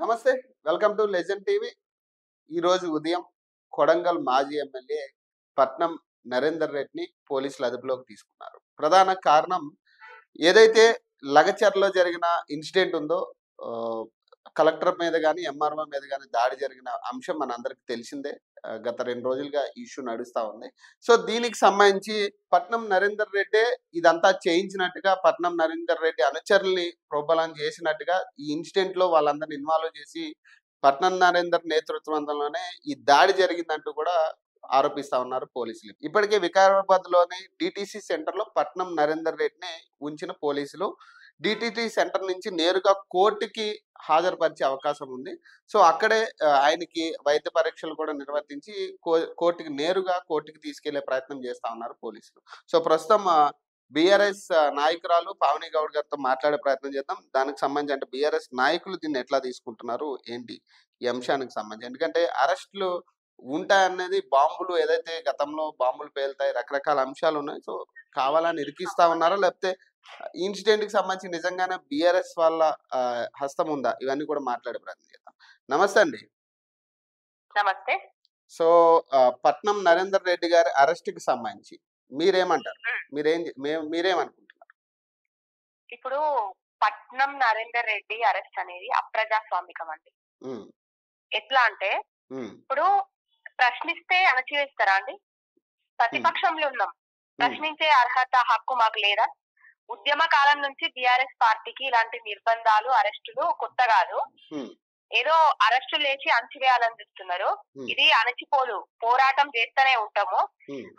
నమస్తే. Welcome to legend TV. ఈరోజు ఉదయం కొడంగల్ మాజీ ఎమ్మెల్యే పట్నం నరేందర్ రెడ్డిని పోలీసులు అదుపులోకి తీసుకున్నారు. ప్రధాన కారణం ఏదైతే లగచర్లో జరిగిన ఇన్సిడెంట్ ఉందో కలెక్టర్ మీద గాని, ఎంఆర్ఓ మీద గాని దాడి జరిగిన అంశం మనందరికి తెలిసిందే. గత 2 రోజులుగా ఇష్యూ నడుస్తా ఉంది. సో, దీనికి సంబంధించి పట్నం నరేందర్ రెడ్డే ఇదంతా చేయించినట్టుగా, పట్నం నరేందర్ రెడ్డి అనుచరుల్ని ప్రోద్బలం చేసినట్టుగా ఈ ఇన్సిడెంట్‌లో వాళ్ళందరిని ఇన్వాల్వ్ చేసి పట్నం నరేందర్ నేతృత్వంలోనే ఈ దాడి జరిగిందంటూ కూడా ఆరోపిస్తా ఉన్నారు పోలీసులు. ఇప్పటికే వికారాబాద్‌లోని డీటీసీ సెంటర్‌లో పట్నం నరేందర్ రెడ్డిని ఉంచిన పోలీసులు డీటీటీ సెంటర్ నుంచి నేరుగా కోర్టుకి హాజరుపరిచే అవకాశం ఉంది. సో, అక్కడే ఆయనకి వైద్య పరీక్షలు కూడా నిర్వర్తించి కోర్టుకి నేరుగా కోర్టుకి తీసుకెళ్లే ప్రయత్నం చేస్తా ఉన్నారు పోలీసులు. సో, ప్రస్తుతం బీఆర్ఎస్ నాయకురాలు పావని గౌడ్ గారితో మాట్లాడే ప్రయత్నం చేద్దాం. దానికి సంబంధించి అంటే బీఆర్ఎస్ నాయకులు దీన్ని ఎట్లా తీసుకుంటున్నారు ఏంటి ఈ అంశానికి సంబంధించి? ఎందుకంటే అరెస్టులు ఉంటాయనేది బాంబులు ఏదైతే గతంలో బాంబులు పేలుతాయి, రకరకాల అంశాలు ఉన్నాయి. సో, కావాలని ఇరికిస్తా ఉన్నారా, లేకపోతే ఇన్సిడెంట్ కి సంబంధించి నిజంగానే బీఆర్ఎస్ వాళ్ళ హస్తం ఉందా? ఇవన్నీ కూడా మాట్లాడే ప్రయత్నం చేద్దాం. నమస్తే అండి. నమస్తే. సో, పట్నం నరేందర్ రెడ్డి గారి అరెస్ట్ కి సంబంధించి మీరేమంటారు? మీరేమనుకుంటున్నారు? ఇప్పుడు పట్నం నరేందర్ రెడ్డి అరెస్ట్ అనేది అప్రజాస్వామికం అండి. ఎట్లా అంటే ఇప్పుడు ప్రశ్నిస్తే అణచివేస్తారా అండి? ప్రతిపక్షంలో ఉన్నాం, ప్రశ్నించే అర్హత హక్కు మాకు లేదా? ఉద్యమ కాలం నుంచి బీఆర్ఎస్ పార్టీకి ఇలాంటి నిర్బంధాలు, అరెస్టులు కొత్త కాదు. ఏదో అరెస్టు లేచి అణచివేయాలని చూస్తున్నారు. ఇది అణచిపోదు, పోరాటం చేస్తూనే ఉంటాము.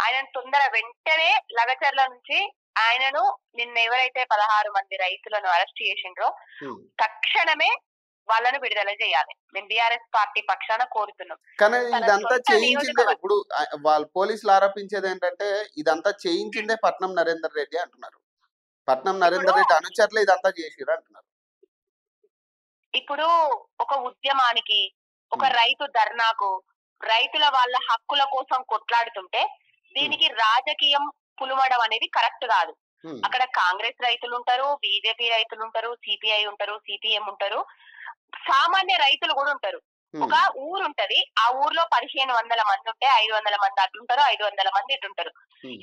ఆయనను వెంటనే లగచర్ల నుంచి ఆయనను నిన్న ఎవరైతే 16 మంది రైతులను అరెస్ట్ చేసిండ్రో తక్షణమే వాళ్ళను విడుదల చేయాలి. మేము బీఆర్ఎస్ పార్టీ పక్షాన కోరుతున్నాం. కానీ ఇదంతా చేయించిందే, ఇప్పుడు వాళ్ళు పోలీసులు ఆరోపించేది ఏంటంటే ఇదంతా చేయించిందే పట్నం నరేందర్ రెడ్డి అంటున్నారు. పట్నం నరేందర్ రెడ్డి అనుచరులు ఇదంతా చేసిరు అంటున్నారు. ఇప్పుడు ఒక ఉద్యమానికి, ఒక రైతు ధర్నాకు, రైతుల వాళ్ళ హక్కుల కోసం కొట్లాడుతుంటే దీనికి రాజకీయం పులుమడం అనేది కరెక్ట్ కాదు. అక్కడ కాంగ్రెస్ రైతులు ఉంటారు, బీజేపీ రైతులు ఉంటారు, సిపిఐ ఉంటారు, సిపిఎం ఉంటారు, సామాన్య రైతులు కూడా ఉంటారు. ఒక ఊరు ఉంటది, ఆ ఊర్లో 1500 మంది ఉంటే 500 మంది అట్లుంటారు, 500 మంది ఇటుంటారు.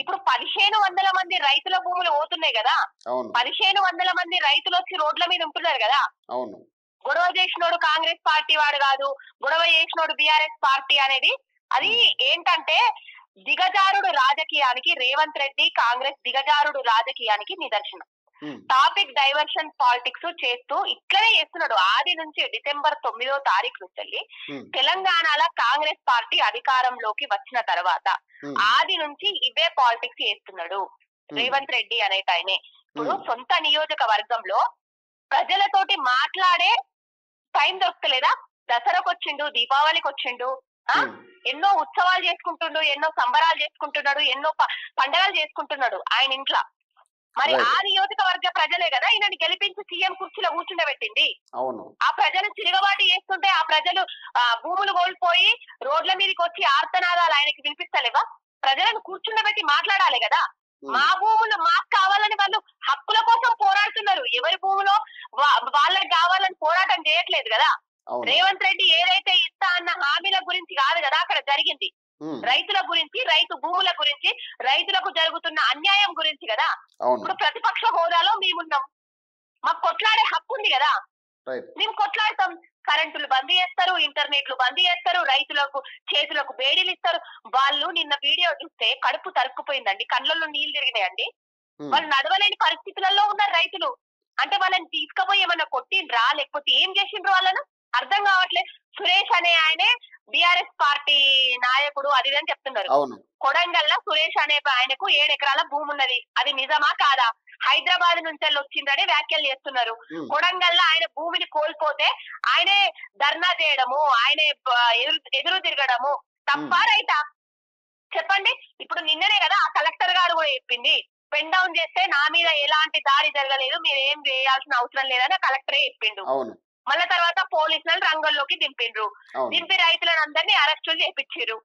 ఇప్పుడు 1500 మంది రైతుల భూములు పోతున్నాయి కదా, 1500 మంది రైతులు వచ్చి రోడ్ల మీద ఉంటున్నారు కదా. గొడవ చేసినోడు కాంగ్రెస్ పార్టీ వాడు కాదు, గొడవ చేసినోడు బీఆర్ఎస్ పార్టీ అనేది అది ఏంటంటే దిగజారుడు రాజకీయానికి, రేవంత్ రెడ్డి కాంగ్రెస్ దిగజారుడు రాజకీయానికి నిదర్శనం. టాపిక్ డైవర్షన్ పాలిటిక్స్ చేస్తూ ఇట్లనే చేస్తున్నాడు. ఆది నుంచి డిసెంబర్ 9వ తారీఖు నుంచి తెలంగాణలో కాంగ్రెస్ పార్టీ అధికారంలోకి వచ్చిన తర్వాత ఆది నుంచి ఇవే పాలిటిక్స్ చేస్తున్నాడు రేవంత్ రెడ్డి అనేటాయనే. ఇప్పుడు సొంత నియోజకవర్గంలో ప్రజలతోటి మాట్లాడే టైం దొరకలేదా? దసరాకు వచ్చిండు, దీపావళికి వచ్చిండు, ఎన్నో ఉత్సవాలు చేసుకుంటుండు, ఎన్నో సంబరాలు చేసుకుంటున్నాడు, ఎన్నో పండగలు చేసుకుంటున్నాడు ఆయన ఇంట్లో. మరి ఆ నియోజకవర్గ ప్రజలే కదా ఈయనని గెలిపించి సీఎం కుర్చీలో కూర్చుండబెట్టింది. ఆ ప్రజలు తిరగబాటు చేస్తుంటే ఆ ప్రజలు భూములు కోల్పోయి రోడ్ల మీదకి వచ్చి ఆర్తనాదాలు ఆయనకి వినిపిస్తలేవా? ప్రజలను కూర్చుండబెట్టి మాట్లాడాలి కదా. మా భూములు మాకు కావాలని వాళ్ళు హక్కుల కోసం పోరాడుతున్నారు. ఎవరి భూములో వాళ్ళకి కావాలని పోరాటం చేయట్లేదు కదా. రేవంత్ రెడ్డి ఏదైతే ఇస్తా అన్న హామీల గురించి కాదు కదా అక్కడ జరిగింది. రైతుల గురించి, రైతు భూముల గురించి, రైతులకు జరుగుతున్న అన్యాయం గురించి కదా. ఇప్పుడు ప్రతిపక్ష హోదాలో మేమున్నాం, మాకు కొట్లాడే హక్కు ఉంది కదా, మేము కొట్లాడతాం. కరెంటులు బంద్ చేస్తారు, ఇంటర్నెట్లు బంద్ చేస్తారు, రైతులకు చేతులకు బేడీలు ఇస్తారు. వాళ్ళు నిన్న వీడియో చూస్తే కడుపు తరుక్కుపోయిందండి, కళ్ళల్లో నీళ్లు తిరిగినాయండి. వాళ్ళు నడవలేని పరిస్థితులలో ఉన్నారు రైతులు. అంటే వాళ్ళని తీసుకుపోయి ఏమన్నా కొట్టిండ్రా, లేకపోతే ఏం చేసిండ్రు వాళ్ళను అర్థం కావట్లేదు. సురేష్ అనే ఆయనే బీఆర్ఎస్ పార్టీ నాయకుడు అది అని చెప్తున్నారు. కొడంగల్లో సురేష్ అనే ఆయనకు 7 ఎకరాల భూమి ఉన్నది, అది నిజమా కాదా? హైదరాబాద్ నుంచి వచ్చిందని వ్యాఖ్యలు చేస్తున్నారు. కొడంగల్లో ఆయన భూమిని కోల్పోతే ఆయనే ధర్నా చేయడము, ఆయనే ఎదురు తిరగడము తప్ప రైటా చెప్పండి? ఇప్పుడు నిన్ననే కదా ఆ కలెక్టర్ గారు కూడా చెప్పింది, పెన్ డౌన్ చేస్తే నా మీద ఎలాంటి దాడి జరగలేదు, మీరు ఏం చేయాల్సిన అవసరం లేదని కలెక్టరే చెప్పిండు. మళ్ళా తర్వాత పోలీసులను రంగంలోకి దింపిండ్రు, దింపి రైతులను అందరినీ అరెస్టులు చేపించారు.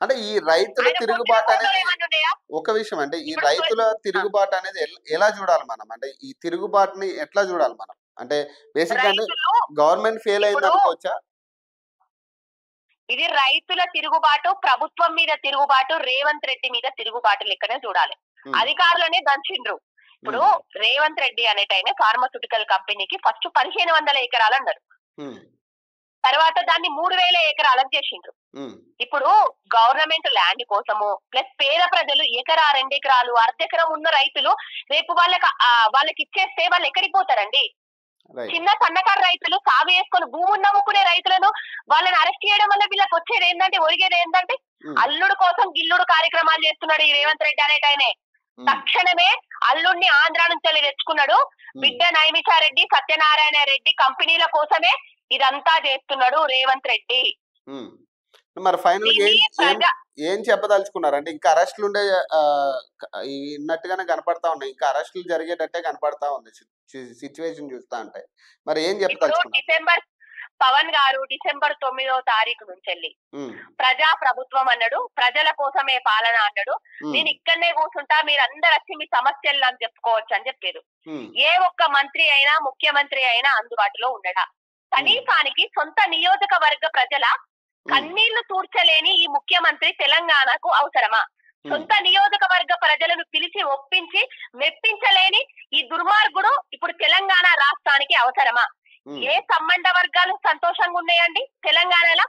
అంటే ఈ రైతుల తిరుగుబాటు అనేది ఒక విషయం. అంటే ఈ రైతుల తిరుగుబాటు అనేది ఎలా చూడాలి మనం? అంటే ఈ తిరుగుబాటుని ఎట్లా చూడాలి మనం? అంటే బేసిక్ అంటే రైతులు గవర్నమెంట్ ఫెయిల్ అయింది ఇప్పుడు అనుకోవచ్చా? ఇది రైతుల తిరుగుబాటు, ప్రభుత్వం మీద తిరుగుబాటు, రేవంత్ రెడ్డి మీద తిరుగుబాటు లెక్కనే చూడాలి. ఉమ్, అధికారులనే దంచిండ్రు. ఇప్పుడు ఉమ్, రేవంత్ రెడ్డి అనేటైన ఫార్మాస్యూటికల్ కంపెనీకి ఫస్ట్ 1500 ఎకరాలు అన్నారు. ఉమ్, తర్వాత దాన్ని 3000 ఎకరాలకు చేసిండ్రు. ఉమ్, ఇప్పుడు గవర్నమెంట్ ల్యాండ్ కోసము ప్లస్ పేద ప్రజలు ఎకరా 2 ఎకరాలు అర్ధెకరం ఉన్న రైతులు రేపు వాళ్ళకి ఇచ్చేస్తే వాళ్ళు ఎక్కడికి పోతారండి? రైట్. చిన్న సన్నకారు రైతులు సాగు చేసుకుని భూములు నమ్ముకునే రైతులను వాళ్ళని అరెస్ట్ చేయడం వల్ల వీళ్ళకి వచ్చేది ఏంటంటే, ఒరిగేది ఏంటంటే, ఉమ్, అల్లుడు కోసం గిల్లుడు కార్యక్రమాలు చేస్తున్నాడు ఈ రేవంత్ రెడ్డి అనేటాయనే. ఉమ్, తక్షణమే అల్లుడిని ఆంధ్ర నుంచి వెళ్ళి తెచ్చుకున్నాడు. బిడ్డ నైమిషారెడ్డి, సత్యనారాయణ రెడ్డి కంపెనీల కోసమే ఇదంతా చేస్తున్నాడు రేవంత్ రెడ్డి. ఉమ్. మరి ఫైనల్ గా దీన్ని ప్రజా ఏం చెప్పదలుచుకున్నారు? అంటే ఇంకా అరెస్టులు ఉండే ఉన్నట్టుగానే కనపడతా ఉన్నాయి, ఇంకా అరెస్టులు జరిగేటట్టే కనపడతా ఉంది సిచ్యువేషన్ చూస్తా అంటే. మరి ఏం ఇప్పుడు చెప్పదలుచుకున్నారు? పవన్ గారు డిసెంబర్ 9వ తారీఖు నుంచి వెళ్ళి ఉమ్, ప్రజా ప్రభుత్వం అన్నాడు, ప్రజల కోసమే పాలన అన్నాడు. ఉమ్, నేను ఇక్కడనే కూర్చుంటా, మీరు అందరు వచ్చి మీ సమస్యలు నాకు చెప్పుకోవచ్చు అని చెప్పారు. ఉమ్, ఏ ఒక్క మంత్రి అయినా ముఖ్యమంత్రి అయినా అందుబాటులో ఉండడా? కనీసానికి సొంత నియోజకవర్గ ప్రజల కన్నీళ్లు తూర్చలేని ఈ ముఖ్యమంత్రి తెలంగాణకు అవసరమా? సొంత నియోజకవర్గ ప్రజలను పిలిచి ఒప్పించి మెప్పించలేని ఈ దుర్మార్గుడు ఇప్పుడు తెలంగాణ రాష్ట్రానికి అవసరమా? ఏ సంబంధ వర్గాలు సంతోషంగా ఉన్నాయండి తెలంగాణలో?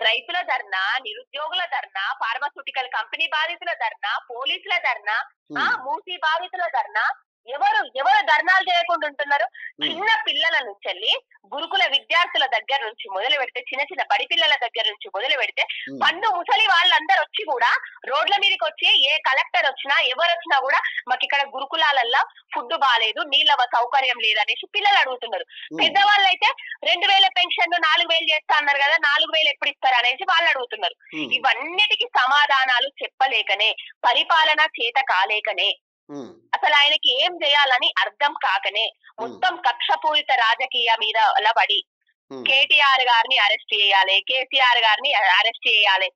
రైతుల ధర్నా, నిరుద్యోగుల ధర్నా, ఫార్మాస్యూటికల్ కంపెనీ బాధితుల ధర్నా, పోలీసుల ధర్నా, మూసీ బాధితుల ధర్నా, ఎవరు ధర్నాలు చేయకుండా ఉంటున్నారు? చిన్న పిల్లల నుంచి వెళ్ళి గురుకుల విద్యార్థుల దగ్గర నుంచి మొదలు పెడితే, చిన్న చిన్న బడి పిల్లల దగ్గర నుంచి మొదలు పెడితే, పండు ముసలి వాళ్ళందరూ వచ్చి కూడా రోడ్ల మీదకి వచ్చి ఏ కలెక్టర్ వచ్చినా ఎవరు వచ్చినా కూడా మాకు ఇక్కడ గురుకులాలల్లో ఫుడ్ బాగాలేదు, నీళ్ళ సౌకర్యం లేదనేసి పిల్లలు అడుగుతున్నారు. పెద్దవాళ్ళు అయితే 2000 పెన్షన్ 4000 చేస్తా అన్నారు కదా, 4000 ఎప్పుడు ఇస్తారు అనేసి వాళ్ళు అడుగుతున్నారు. ఇవన్నిటికీ సమాధానాలు చెప్పలేకనే, పరిపాలన చేత కాలేకనే, అసలు ఆయనకి ఏం చేయాలని అర్థం కాకనే మొత్తం కక్షపూరిత రాజకీయ మీద పడి కేటీఆర్ గారిని అరెస్ట్ చేయాలి, కేసీఆర్ గారిని అరెస్ట్ చేయాలి,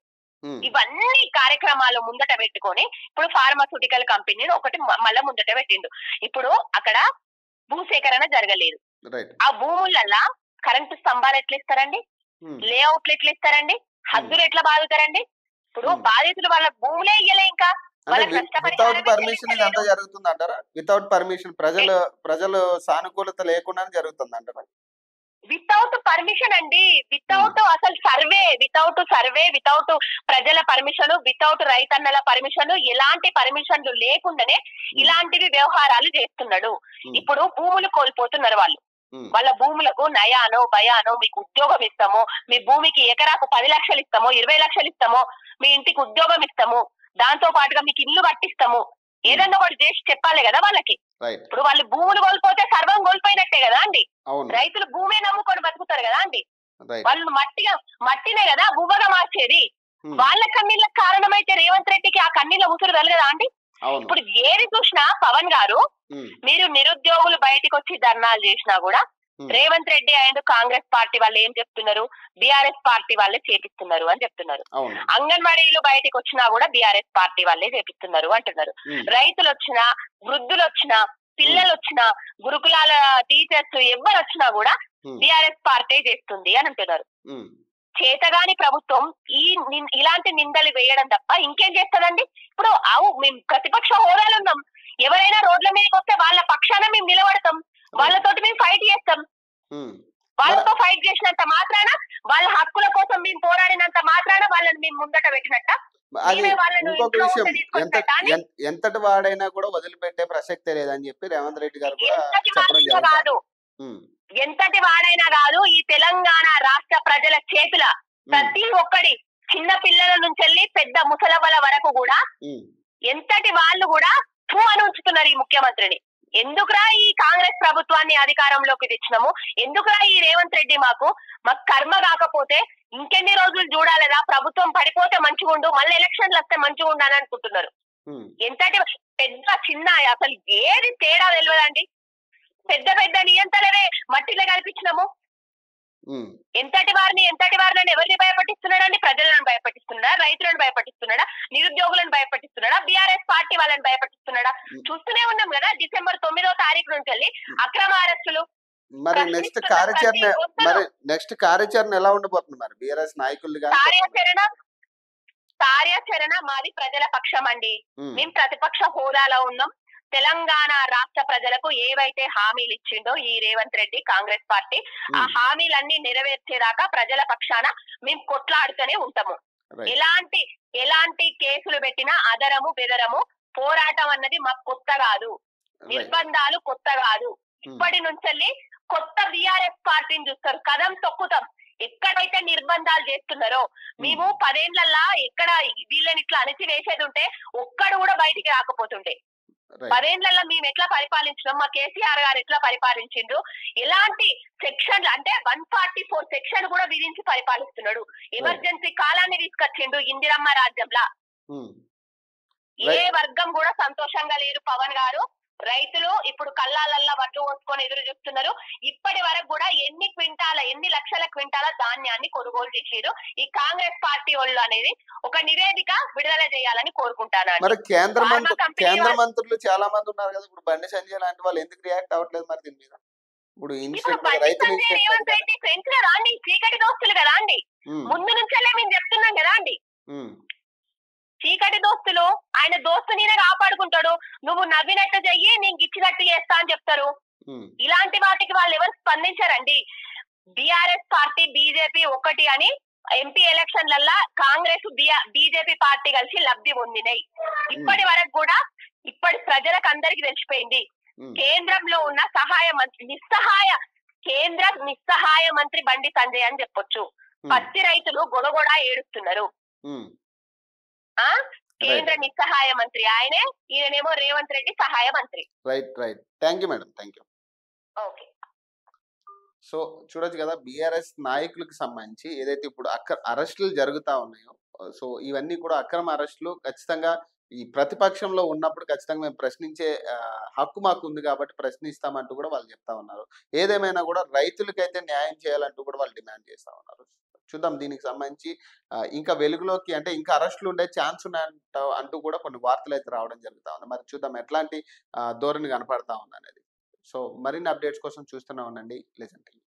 ఇవన్నీ కార్యక్రమాలు ముందట పెట్టుకొని ఇప్పుడు ఫార్మాస్యూటికల్ కంపెనీని ఒకటి మళ్ళా ముందట పెట్టిండు. ఇప్పుడు అక్కడ భూసేకరణ జరగలేదు. ఆ భూములల్లా కరెంటు స్తంభాలు ఎట్లా ఇస్తారండి? లేఅవుట్లు ఎట్లా ఇస్తారండి? హద్దులు ఎట్లా బాదుతారండి? ఇప్పుడు బాధితులు వాళ్ళ భూములే ఇయ్యలే, ఇంకా వితౌట్ పర్మిషన్ ఇదంతా జరుగుతుంది అంటారా? వితౌట్ పర్మిషన్ ప్రజలు సానుకూలత లేకుండా జరుగుతుంది అంటారా? వితౌట్ పర్మిషన్ అండి, వితౌట్ అసలు వితౌట్ ప్రజల పర్మిషన్, వితౌట్ రైతన్నల పర్మిషన్, ఎలాంటి పర్మిషన్లు లేకుండానే ఇలాంటివి వ్యవహారాలు చేస్తున్నాడు. ఇప్పుడు భూములు కోల్పోతున్నారు వాళ్ళు. వాళ్ళ భూములకు నయానో భయానో మీకు ఉద్యోగం ఇస్తాము, మీ భూమికి ఎకరాకు 10 లక్షలు ఇస్తాము, 20 లక్షలు ఇస్తాము, మీ ఇంటికి ఉద్యోగం ఇస్తాము, దాంతో పాటుగా మీకు ఇల్లు కట్టిస్తాము, ఏదన్నా ఒకటి చేసి చెప్పాలి కదా వాళ్ళకి. ఇప్పుడు వాళ్ళు భూములు కోల్పోతే సర్వం కోల్పోయినట్టే కదా అండి. రైతులు భూమి నమ్ముకొని బతుకుతారు కదా అండి. వాళ్ళు మట్టినే కదా భూమిగా మార్చేది. వాళ్ళ కన్నీళ్ళకి కారణమైతే రేవంత్ రెడ్డికి ఆ కన్నీళ్ళ ఉసురు తగలదా అండి? ఇప్పుడు ఏది చూసినా పవన్ గారు, మీరు నిరుద్యోగులు బయటకు వచ్చి ధర్నాలు చేసినా కూడా రేవంత్ రెడ్డి అండ్ కాంగ్రెస్ పార్టీ వాళ్ళు ఏం చెప్తున్నారు? బీఆర్ఎస్ పార్టీ వాళ్ళే చేపిస్తున్నారు అని చెప్తున్నారు. అంగన్వాడీలు బయటకు వచ్చినా కూడా బీఆర్ఎస్ పార్టీ వాళ్ళే చేపిస్తున్నారు అంటున్నారు. రైతులు వచ్చినా, వృద్ధులు వచ్చినా, పిల్లలు వచ్చినా, గురుకులాల టీచర్స్ ఎవరు వచ్చినా కూడా బీఆర్ఎస్ పార్టీ చేస్తుంది అని అంటున్నారు. చేతగాని ప్రభుత్వం ఇలాంటి నిందలు వేయడం తప్ప ఇంకేం చేస్తుందండి? ఇప్పుడు మేము ప్రతిపక్ష హోదాలో ఉన్నాం, ఎవరైనా రోడ్ల మీదకి వస్తే వాళ్ళ పక్షాన మేము నిలబడతాం, వాళ్ళతోటి మేము ఫైట్ చేస్తాం. వాళ్ళతో ఫైట్ చేసినంత మాత్రాన, వాళ్ళ హక్కుల కోసం మేము పోరాడినంత మాత్రాన వాళ్ళని మేము ముందట పెట్టినట్ట? ఇంకొక విషయం, ఎంతటి వాడైనా కూడా వదిలిపెట్టే ప్రసక్తే లేదని చెప్పి రేవంత్ రెడ్డి గారు కూడా చెప్పడం జరుగుతుంది. ఎంతటి వాడైనా కాదు, ఈ తెలంగాణ రాష్ట్ర ప్రజల చేతుల ప్రతి ఒక్కడి, చిన్న పిల్లల నుంచి వెళ్ళి పెద్ద ముసలవ్వల వరకు కూడా ఎంతటి వాళ్ళు కూడా అని ఉంచుతున్నారు ఈ ముఖ్యమంత్రిని. ఎందుకురా ఈ కాంగ్రెస్ ప్రభుత్వాన్ని అధికారంలోకి తెచ్చినాము, ఎందుకురా ఈ రేవంత్ రెడ్డి మాకు కర్మ కాకపోతే ఇంకెన్ని రోజులు చూడాలిరా, ప్రభుత్వం పడిపోతే మంచిగుండు, మళ్ళీ ఎలక్షన్లు వస్తే మంచిగుండు అని అనుకుంటున్నారు. ఎంతటి పెద్ద చిన్న అసలు ఏది తేడా తెలియదండి. పెద్ద పెద్ద నియంత్రణలే మట్టిలో కల్పించినాము. ఎంతటి వారిని ఎవరిని భయపట్టిస్తున్నాడండి? ప్రజలను భయపట్టిస్తున్నాడా? రైతులను భయపట్టిస్తున్నాడా? నిరుద్యోగులను భయపట్టిస్తున్నాడా? బీఆర్ఎస్ పార్టీ వాళ్ళని భయపట్టిస్తున్నాడా? చూస్తూనే ఉన్నాం కదా, డిసెంబర్ 9వ తారీఖు నుంచి వెళ్ళి అక్రమ అరెస్టులు, మరి నెక్స్ట్ ప్రశ్నిస్తున్న ప్రతి కార్యాచరణ గొంతును మరి నెక్స్ట్ కార్యాచరణ ఎలా ఉండబోతుంది మరి బీఆర్ఎస్ నాయకులు కానీ కార్యాచరణ మాది ప్రజల పక్షం అండి. మేము ప్రతిపక్ష హోదాలో ఉన్నాం. తెలంగాణ రాష్ట్ర ప్రజలకు ఏవైతే హామీలు ఇచ్చిండో ఈ రేవంత్ రెడ్డి కాంగ్రెస్ పార్టీ, ఆ హామీలన్నీ నెరవేర్చేదాకా ప్రజల పక్షాన మేము కొట్లాడుతూనే ఉంటాము. ఎలాంటి కేసులు పెట్టినా అదరము బెదరము. పోరాటం అన్నది మాకు కొత్త కాదు, నిర్బంధాలు కొత్త కాదు. ఇప్పటి నుంచి కొత్త బీఆర్ఎస్ పార్టీని చూస్తారు, కదం తొక్కుతాం. ఎక్కడైతే నిర్బంధాలు చేస్తున్నారో మేము 10 ఏళ్లల్లా ఎక్కడ వీళ్ళని ఇట్లా అణిచివేసేది ఉంటే ఒక్కడు కూడా బయటికి రాకపోతుండే. 10 ఏళ్లలో మేము ఎట్లా పరిపాలించినాం, మా కేసీఆర్ గారు ఎట్లా పరిపాలించిండ్రు, ఎలాంటి సెక్షన్ అంటే 144 సెక్షన్ కూడా విధించి పరిపాలిస్తున్నాడు. ఎమర్జెన్సీ కాలాన్ని తీసుకొచ్చిండు ఇందిరమ్మ రాజ్యంలా. ఏ వర్గం కూడా సంతోషంగా లేరు పవన్ గారు. రైతులు ఇప్పుడు కళ్ళాలల్లా వడ్లు పోసుకొని ఎదురు చూస్తున్నారు. ఇప్పటి వరకు కూడా ఎన్ని లక్షల క్వింటాల ధాన్యాన్ని కొనుగోలు చేసిరు ఈ కాంగ్రెస్ పార్టీ వాళ్ళు అనేది ఒక నివేదిక విడుదల చేయాలని కోరుకుంటాను. మరి కేంద్ర మంత్రులు చాలా మంది ఉన్నారు కదా, ఇప్పుడు బండి సంజయ్ లాంటి వాళ్ళు ఎందుకు రియాక్ట్ అవ్వట్లేదు మరి దీని మీద? ఇప్పుడు రాండి, చీకటి దోస్తులు కదా అండి, ముందు నుంచే మేము చెప్తున్నాం కదా అండి. చీకటి దోస్తులు, ఆయన దోస్తు నేనే కాపాడుకుంటాడు, నువ్వు నవ్వినట్టు చెయ్యి నీకు ఇచ్చినట్టు చేస్తా అని చెప్తారు. ఇలాంటి వాటికి వాళ్ళు ఎవరు స్పందించారండి. బీఆర్ఎస్ పార్టీ బీజేపీ ఒకటి అని ఎంపీ ఎలక్షన్లల్లా కాంగ్రెస్ బీజేపీ పార్టీ కలిసి లబ్ధి పొందినాయి. ఇప్పటి వరకు కూడా ఇప్పటి ప్రజలకు అందరికి తెలిసిపోయింది. కేంద్రంలో ఉన్న నిస్సహాయ మంత్రి బండి సంజయ్ అని చెప్పొచ్చు. పత్తి రైతులు గొడగొడ ఏడుస్తున్నారు. కేంద్ర నిస్సహాయ మంత్రి ఆయనే, ఈయనేమో రేవంత్ రెడ్డి సహాయ మంత్రి. Right. Thank you madam, thank you. Okay. So చూడొచ్చు కదా, బీఆర్ఎస్ నాయకులకు సంబంధించి ఏదైతే ఇప్పుడు అరెస్టులు జరుగుతా ఉన్నాయో, సో ఇవన్నీ కూడా అక్రమ అరెస్టులు. ఖచ్చితంగా ఈ ప్రతిపక్షంలో ఉన్నప్పుడు ఖచ్చితంగా మేము ప్రశ్నించే హక్కు మాకు ఉంది కాబట్టి ప్రశ్నిస్తామంటూ కూడా వాళ్ళు చెప్తా ఉన్నారు. ఏదేమైనా కూడా రైతులకైతే న్యాయం చేయాలంటూ కూడా వాళ్ళు డిమాండ్ చేస్తా ఉన్నారు. చూద్దాం దీనికి సంబంధించి ఇంకా వెలుగులోకి అంటే ఇంకా అరెస్టులు ఉండే ఛాన్స్ ఉన్నాయంట అంటూ కూడా కొన్ని వార్తలు అయితే రావడం జరుగుతా ఉంది. మరి చూద్దాం ఎట్లాంటి ధోరణి కనపడతా ఉంది అనేది. సో మరిన్ని అప్డేట్స్ కోసం చూస్తూనే ఉండండి లెజెండ్ టీవీ.